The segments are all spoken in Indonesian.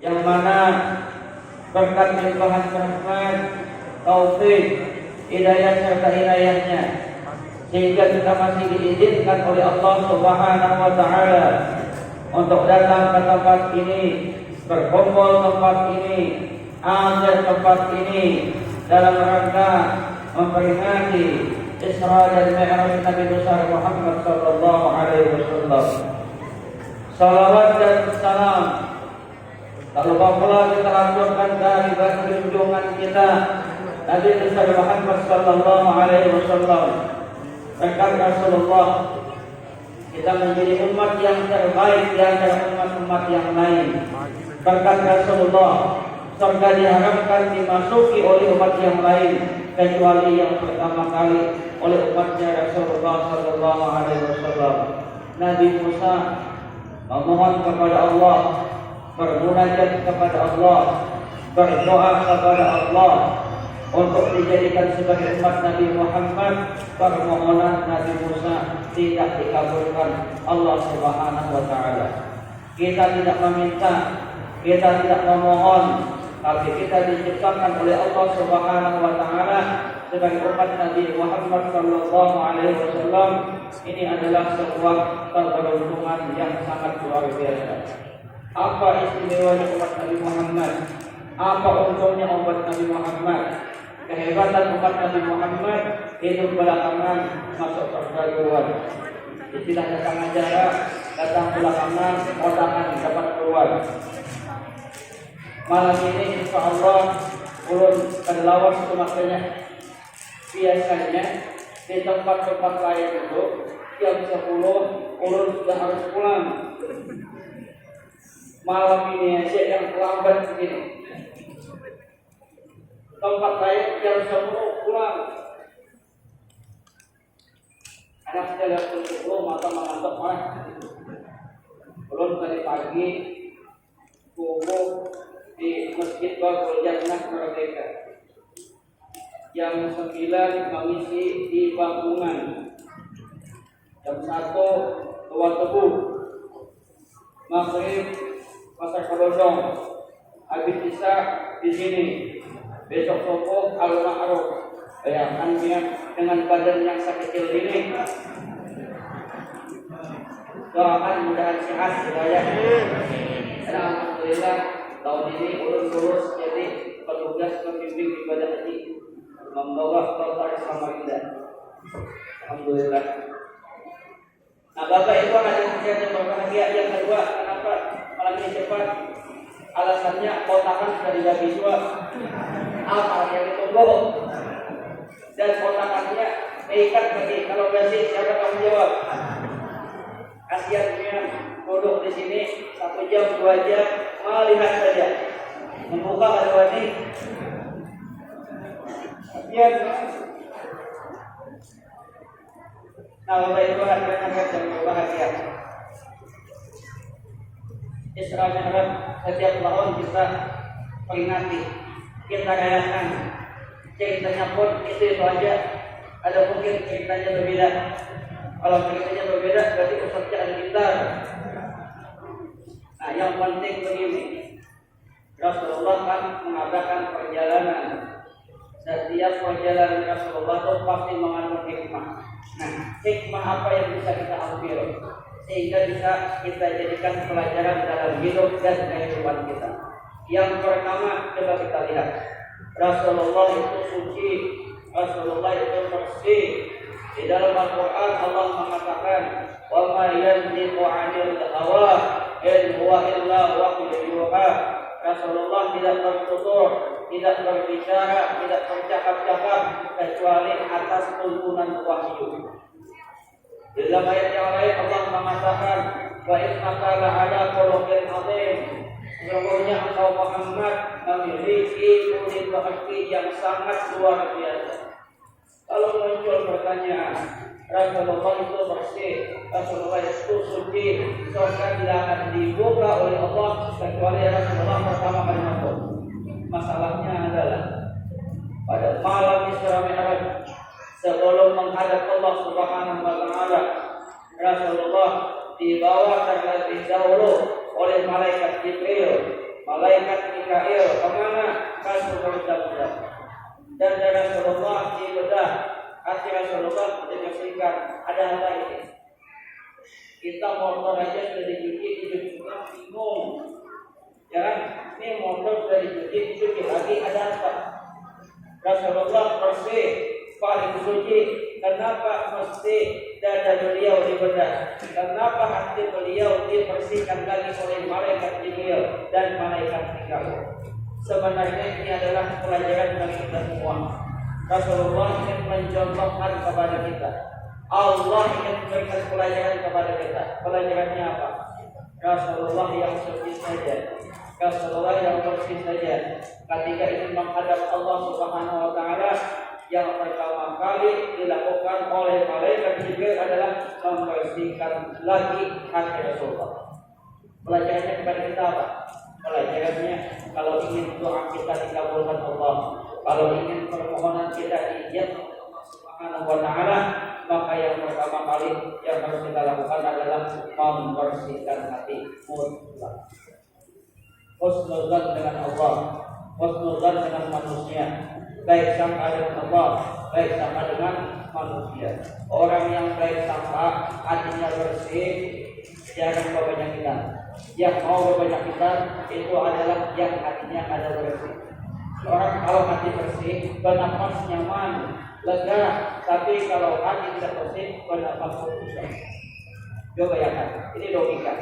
yang mana berkat limpahan rahmat, taufik, hidayah serta inayahnya, sehingga kita masih diizinkan oleh Allah Subhanahu wa taala untuk datang ke tempat ini, berkumpul tempat ini, azan tempat ini dalam rangka memperingati Isra dan Mi'raj Nabi besar Muhammad sallallahu alaihi wasallam. Salawat dan salam tak lupa pula kita aturkan dari junjungan kita Nabi besar Muhammad sallallahu alaihi wasallam. Berkat Rasulullah kita menjadi umat yang terbaik di antara umat-umat yang lain. Berkat Rasulullah surga diharapkan dimasuki oleh umat yang lain kecuali yang pertama kali oleh umatnya Rasulullah sallallahu alaihi wasallam. Nabi Musa memohon kepada Allah, bermunajat kepada Allah, berdoa kepada Allah untuk dijadikan sebagai umat Nabi Muhammad. Permohonan Nabi Musa tidak dikabulkan Allah Subhanahu wa taala. Kita tidak meminta, kita tidak memohon, tapi kita diciptakan oleh Allah Subhanahu wa taala sebagai umat Nabi Muhammad sallallahu alaihi wasallam. Ini adalah sebuah keberuntungan yang sangat luar biasa. Apa istimewanya umat Nabi Muhammad? Apa untungnya umat Nabi Muhammad? Kehebatan umat Nabi Muhammad hidup belakangan masuk surga duluan. Tidak datang acara, datang belakangan, otakan dapat keluar. Malam ini insya Allah ulun kedelawan semakanya. Biasanya di tempat-tempat lain itu jam 10 ulun sudah harus pulang. Malam ini aja yang terlambat begini. Tempat lain jam 10 pulang. Anak saya jam 10 maka mengantuk mah. Ulun tadi pagi subuh di Masjid Babul Jannah Merdeka. Jam 9 mengisi di Bangkungan. Jam 1 Tua Tebu. Maghrib Pasar Kedondong. Habis Isya di sini. Besok subuh Al-Ma'ruf. Bayangkan dengan badan yang sekecil ini. Doakan mudahan sehat hidayah. Alhamdulillah tahun ini ulun lulus jadi petugas pembimbing ibadah haji membawa Kota Samarinda. Alhamdulillah. Nah, Bapak Ibu ada yang berbahagia. Yang kedua, kenapa malam ini cepat? Alasannya kotakan sudah dibagi dua. Apa yang ditunggu? Dan kotakannya ikat bagi. Kalau basi siapa tanggung jawab? Kasihannya duduk di sini 1 jam 2 jam melihat saja. Membuka ada ini. Kasihan. Nah, Bapak Ibu hadirin yang berbahagia. Isra Mi'raj setiap tahun kita peringati, kita rayakan. Ceritanya pun itu aja. Ada mungkin ceritanya berbeda. Kalau ceritanya berbeda berarti ustaznya ada pintar. Nah, yang penting begini, Rasulullah kan mengadakan perjalanan. Setiap perjalanan Rasulullah itu pasti mengandung hikmah. Nah, hikmah apa yang bisa kita ambil sehingga bisa kita jadikan pelajaran dalam hidup dan kehidupan kita? Yang pertama, coba kita lihat. Rasulullah itu suci, Rasulullah itu bersih. Di dalam Al-Quran Allah mengatakan, "Wa ma yanziqu 'anil hawa in huwa illa wahyun yuha." Rasulullah tidak tertutur, tidak berbicara, tidak bercakap-cakap kecuali atas tuntunan wahyu. Di dalam ayat yang lain Allah mengatakan, "Wa innaka la'ala khuluqin 'adzim." Sesungguhnya engkau Muhammad memiliki budi pekerti yang sangat luar biasa. Kalau muncul pertanyaan, Rasulullah itu bersih, Rasulullah itu suci, surga tidak akan dibuka oleh Allah kecuali Rasulullah pertama kali masuk. Masalahnya adalah pada malam Isra Mi'raj sebelum menghadap Allah Subhanahu wa taala, Rasulullah dibawa terlebih dahulu oleh malaikat Jibril malaikat Mikail kemana? Ke sumur Zam-Zam. Dan dari Rasulullah dibedah hati Rasulullah dibersihkan. Ada apa ini? Kita motor aja sudah dicuci, juga bingung. Jangan ini motor sudah dicuci lagi, ada apa? Rasulullah bersih, paling suci. Kenapa mesti dada beliau dibedah? Kenapa hati beliau dibersihkan lagi oleh malaikat Jibril dan malaikat Mikail? Sebenarnya ini adalah pelajaran bagi kita semua. Rasulullah ingin mencontohkan kepada kita. Allah ingin memberikan pelajaran kepada kita. Pelajarannya apa? Rasulullah yang suci saja, Rasulullah yang bersih saja, ketika ingin menghadap Allah Subhanahu wa Ta'ala, yang pertama kali dilakukan oleh malaikat Jibril adalah membersihkan lagi hati Rasulullah. Pelajarannya kepada kita apa? Pelajarannya, kalau ingin doa kita dikabulkan Allah, kalau ingin permohonan kita diijabah Allah Subhanahu wa Ta'ala, maka yang pertama kali yang harus kita lakukan adalah membersihkan hati mutlak. Husnuzan dengan Allah, husnuzan dengan manusia, baik sangka dengan Allah, baik sangka dengan manusia. Orang yang baik sangka, hatinya bersih, jangan berbanyak kita. Yang mau berbanyak kita itu adalah yang hatinya ada bersih. Orang kalau hati bersih, bernafas nyaman, lega. Tapi kalau hati tidak bersih, bernafas susah. Coba bayangkan, ini logika.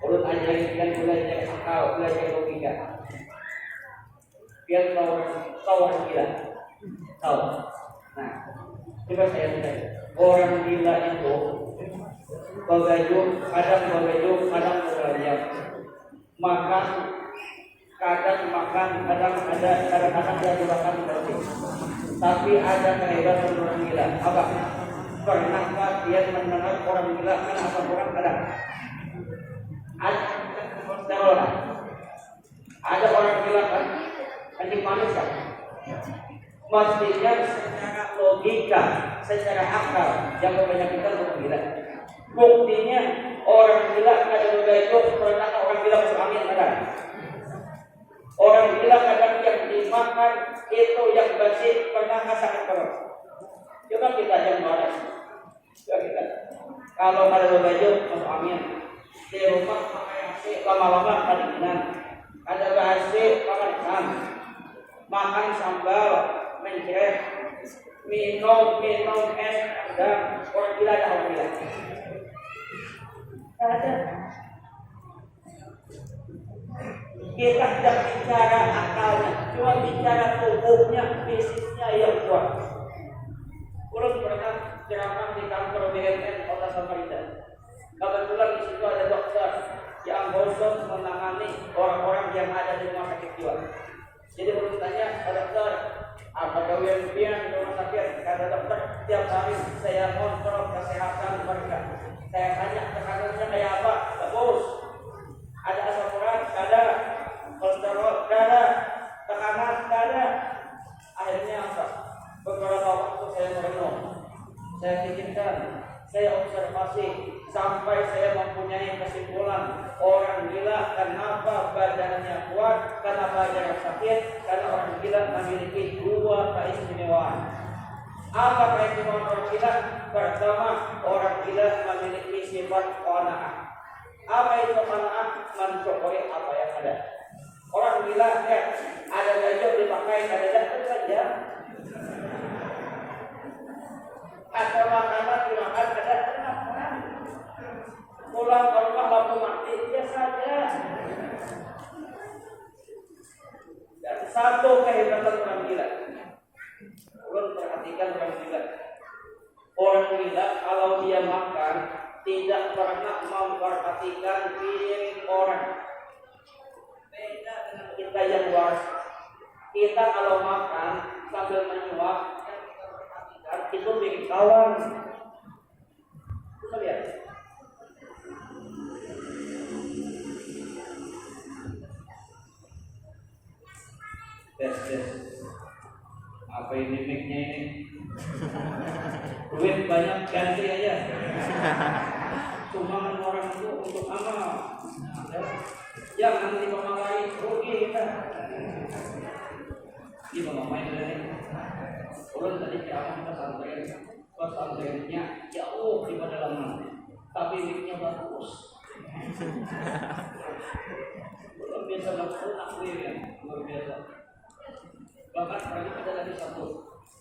Urut ajarin dan belajar akal, belajar logika. Biar tahu orang gila, tahu. Nah, coba saya tanya, orang gila itu berbaju, kadang berbelanja, makan, kadang makan, kadang-kadang dia makan bersih. Tapi ada kehebatan orang gila. Apa? Pernahkah dia mendengar orang gila? Kenapa orang kadang? Ada orang gila kan? Anjing manis kan? Mestinya secara logika, secara akal, yang banyak kita orang gila. Buktinya orang gila kadang berbeda, pernah orang gila masuk angin kadang. Orang gila kadang yang dimakan itu yang bersih pernah sangat keras. Coba kita yang balas. Coba kita. Kalau ada berbeda masuk angin. Di rumah pakai AC lama-lama kedinginan, ada AC makan ikan, makan sambal, mencret, minum es, ada orang gila ada orang gila. Ada. Kita tidak bicara akalnya, cuma bicara tubuhnya, fisiknya yang kuat. Kurang pernah ceramah di kantor BNN Kota Samarinda. Kebetulan di situ ada dokter yang khusus menangani orang-orang yang ada di rumah sakit jiwa. Jadi bertanya, dokter, apa kalian di rumah sakit? Kata dokter, tiap hari saya kontrol kesehatan mereka. Saya tanya tekanannya kayak apa? Bagus. Ada asam urat, ada kolesterol, ada tekanan, ada. Akhirnya apa? Beberapa waktu saya merenung, saya pikirkan, saya observasi sampai saya mempunyai kesimpulan orang gila kenapa badannya kuat, kenapa dia sakit, karena orang gila memiliki dua keistimewaan. Apa keistimewaan orang gila? Pertama, orang gila memiliki sifat qanaah. Apa itu qanaah? Mensyukuri apa yang ada. Orang gila ya, ada baju dipakai, ada jatuh saja. Ada makanan dimakan, ada makan. Pulang ke rumah lampu mati, dia saja. Dan satu kehebatan orang gila. Ulun perhatikan orang gila. Orang gila kalau dia makan tidak pernah memperhatikan piring orang. Beda dengan kita yang waras. Kita kalau makan sambil menyuap, itu bikin kawan. Kita lihat. Tes. Apa ini mic-nya ini? Duit banyak ganti aja. Sumbangan orang itu untuk amal. Jangan dipamalain, rugi kita. Ini pemain dari orang tadi kiamat pesantrennya jauh di pedalaman, tapi mic-nya bagus. Luar biasa luar biasa. Bahkan pagi ada lagi satu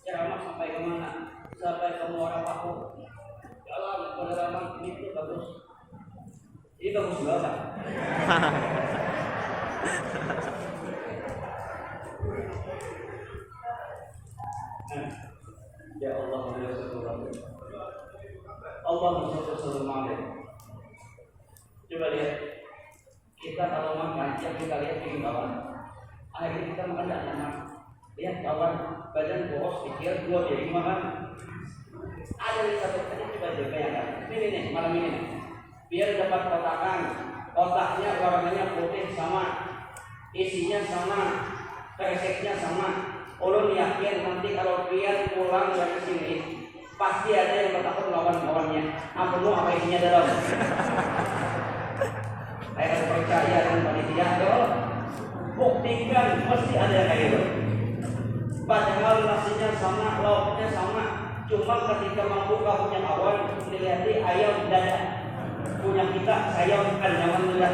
ceramah sampai kemana? Sampai ke Muara Paku. Jalan pedalaman itu bagus. Ini bagus banget. Ya Allah, Allah Subhanahu. Coba lihat, kita kalau makan, yang kita lihat di bawah. Akhirnya kita makan tidak enak. Lihat kawan, badan boros, pikir dua jadi makan. Ada di satu tadi coba bayangkan. Ini nih malam ini. Biar dapat kotakan, kotaknya warnanya putih sama, isinya sama, kreseknya sama. Ulun yakin nanti kalau Pian pulang dari sini pasti ada yang bertakut melawan kawannya. Apa apa isinya dalam? Saya percaya dengan panitia dong. Buktikan mesti ada yang kayak gitu. Padahal nasinya sama, lauknya sama. Cuma ketika membuka punya kawan, dilihat ayam dada. Punya kita saya bukan zaman dada.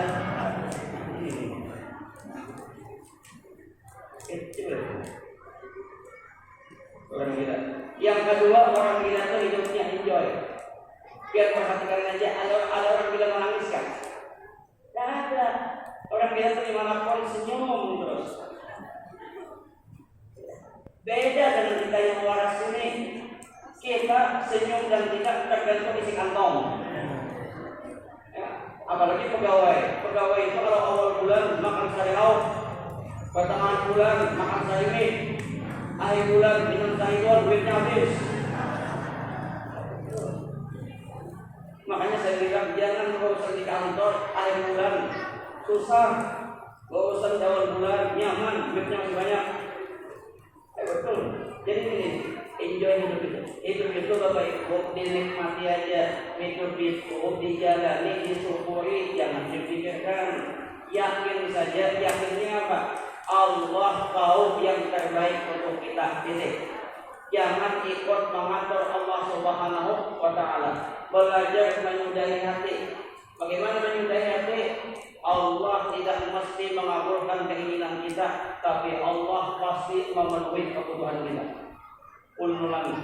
Kecil. Orang gila. Yang kedua, orang gila itu hidupnya enjoy. Biar perhatikan aja, ada orang gila menangis kan? Tidak ada. Orang gila itu dimanapun senyum terus. Beda dengan kita yang waras ini. Kita senyum dan tidak tergantung isi kantong. Ya, apalagi pegawai. Pegawai itu kalau awal bulan makan sari lauk, pertengahan bulan makan sari mie. Akhir bulan minum sayur, duitnya habis. Makanya saya bilang jangan berurusan di kantor akhir bulan susah, berurusan di awal bulan nyaman, duitnya masih banyak. Betul. Jadi ini enjoy hidup itu. Hidup itu Bapak Ibu dinikmati aja. Hidup itu dijalani, disyukuri, jangan dipikirkan. Yakin saja, yakinnya apa? Allah tahu yang terbaik untuk kita. Jangan ikut mengatur Allah Subhanahu wa Ta'ala. Belajar menyudahi hati. Bagaimana menyudahi hati? Allah tidak mesti mengabulkan keinginan kita, tapi Allah pasti memenuhi kebutuhan kita. Ulangi.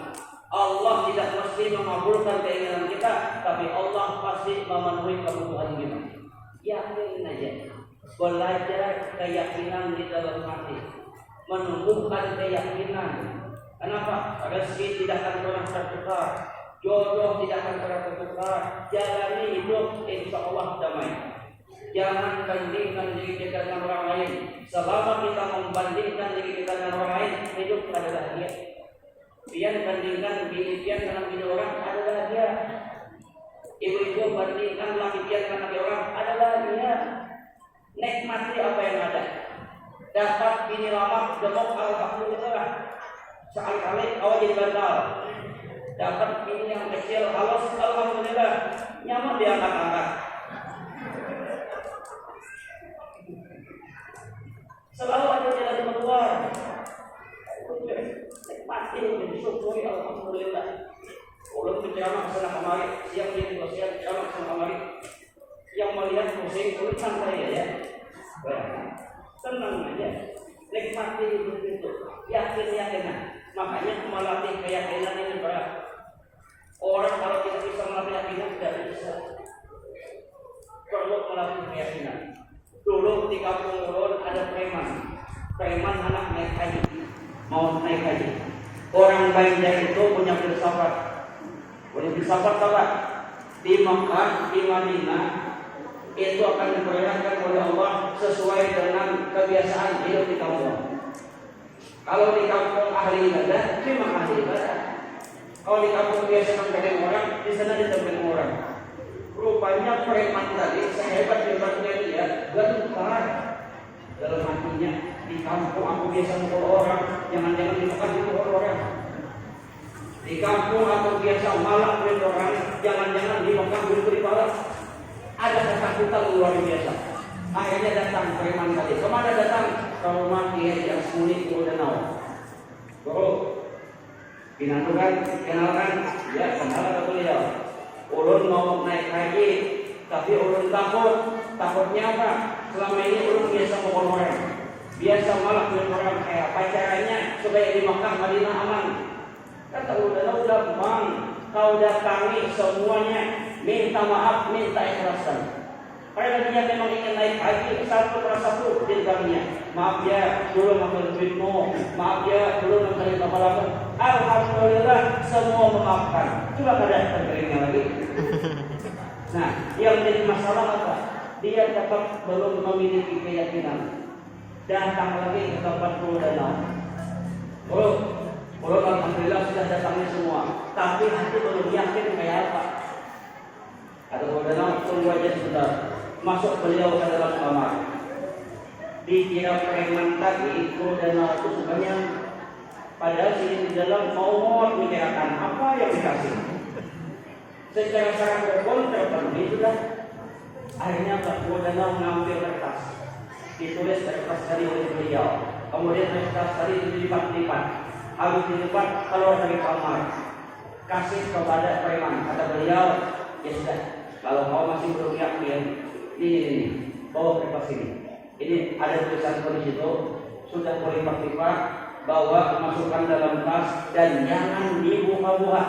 Allah tidak mesti mengabulkan keinginan kita, tapi Allah pasti memenuhi kebutuhan kita. Yakin aja. Belajar keyakinan di dalam hati, menumbuhkan keyakinan. Kenapa? Rezeki tidak akan pernah tertukar, jodoh tidak akan pernah tertukar. Jalani hidup insya Allah damai. Jangan bandingkan diri kita dengan orang lain. Selama kita membandingkan diri kita dengan orang lain, hidup adalah dia. Pian bandingkan diri pian dengan diri orang adalah dia. Ibu-ibu bandingkan laki pian dengan laki orang adalah dia. Nikmati apa yang ada. Dapat bini lama demok kalau tak perlu itulah. Sekali-kali awal jadi bantal. Dapat bini yang kecil halus, alhamdulillah nyaman diangkat-angkat. Selalu ada jalan keluar. Nikmati, disyukuri, alhamdulillah. Ulun berceramah kesana kemari, siang ini siang ceramah kesana kemari. Yang melihat pusing, ulun santai ya. Tenang aja. Nikmati hidup itu. Yakin-yakinan. Makanya melatih keyakinan ini berat. Orang kalau tidak bisa melatih keyakinan tidak bisa. Perlu melatih keyakinan. Dulu di kampung ulun ada preman. Preman anak naik haji. Mau naik haji. Orang Banjar itu punya filsafat. Punya filsafat apa? Di Makkah, di Madinah itu akan diperlihatkan oleh Allah sesuai dengan kebiasaan hidup di kampung. Kalau di kampung ahli ibadah, memang ahli ibadah. Kalau di kampung biasa menggandeng orang, di sana ditempelin orang. Rupanya preman tadi sehebat hebatnya dia, gentar dalam hatinya. Di kampung aku biasa mukul orang, jangan-jangan dimakan mukul orang. Di kampung aku biasa malak duit orang, jangan-jangan dimakan duit balas. Ada ketakutan luar biasa. Akhirnya datang preman tadi. Kemana datang? Ke rumah Kiai yang sembunyi di danau. Guru, kenalkan, ya kenal atau beliau. Ulun mau naik haji, tapi ulun takut. Takutnya apa? Selama ini ulun biasa ngomong orang, biasa malah dengan orang kayak apa caranya supaya di Makkah Madinah aman. Kata ulun, gampang. Kau datangi semuanya, minta maaf, minta ikhlasan. Karena dia memang ingin naik haji satu persatu jenjangnya. Maaf ya, dulu ngambil duitmu. Maaf ya, dulu ngambil kapal. Alhamdulillah, semua memaafkan. Coba kada terkeringnya lagi. Nah, yang menjadi masalah apa? Dia tetap belum memiliki keyakinan. Datang lagi ke tempat Pulau Danau. Kalau alhamdulillah sudah datangnya semua, tapi hati belum yakin kayak apa. Ada Pulau Danau, tunggu aja sebentar. Masuk beliau ke dalam kamar. Dikira preman tadi Pulau Danau itu sukanya, padahal sini di dalam mau memikirkan apa yang dikasih. Secara sangat berkontra terpenuhi sudah. Akhirnya Pulau Danau mengambil kertas, ditulis kertas dari oleh beliau. Kemudian kertas tadi dilipat-lipat. Habis dilipat keluar dari kamar, kasih kepada preman. Kata beliau, ya sudah, kalau kau masih belum yakin, ini, bawa kertas ini. Ini ada tulisan di situ, sudah berlipat-lipat, bawa masukkan dalam tas dan jangan dibuka-buka.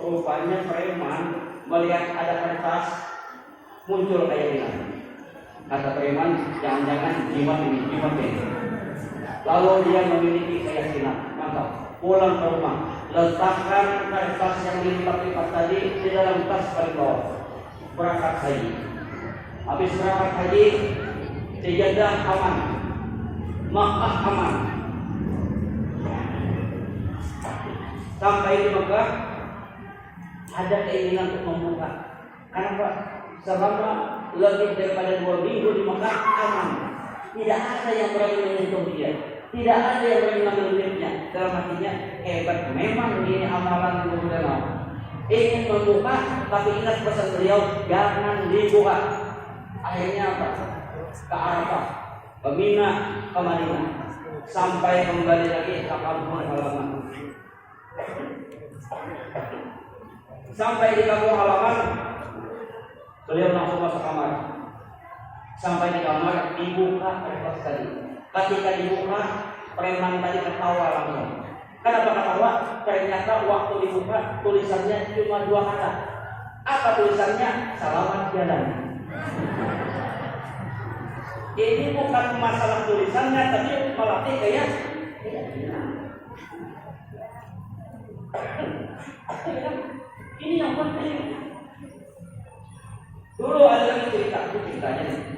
Rupanya preman melihat ada kertas muncul kayak gini. Kata preman, jangan-jangan jimat ini. Lalu dia memiliki keyakinan, maka pulang ke rumah, letakkan kertas yang dilipat-lipat tadi di dalam tas paling bawah. Berangkat haji. Habis berangkat haji, Jeddah aman, Makkah aman. Sampai di Makkah ada keinginan untuk membuka. Kenapa? Selama lebih daripada 2 minggu di Makkah aman. Tidak ada yang berani menyentuh dia. Tidak ada yang berani mengambil duitnya. Dalam hatinya hebat. Memang ini amalan Pulau Danau. Ingin membuka, tapi ingat pesan beliau, jangan dibuka. Akhirnya apa? Ke Arafah, ke Mina, ke Madinah, sampai kembali lagi ke kampung halaman. Sampai di kampung halaman, beliau langsung masuk kamar. Sampai di kamar, dibuka kertas tadi. Ketika dibuka, preman tadi ketawa langsung. Kenapa ketawa? Ternyata waktu dibuka, tulisannya cuma 2 kata. Apa tulisannya? Selamat jalan. Ini bukan masalah tulisannya, tapi melatih kayak ini yang penting. Dulu ada lagi ceritanya nih.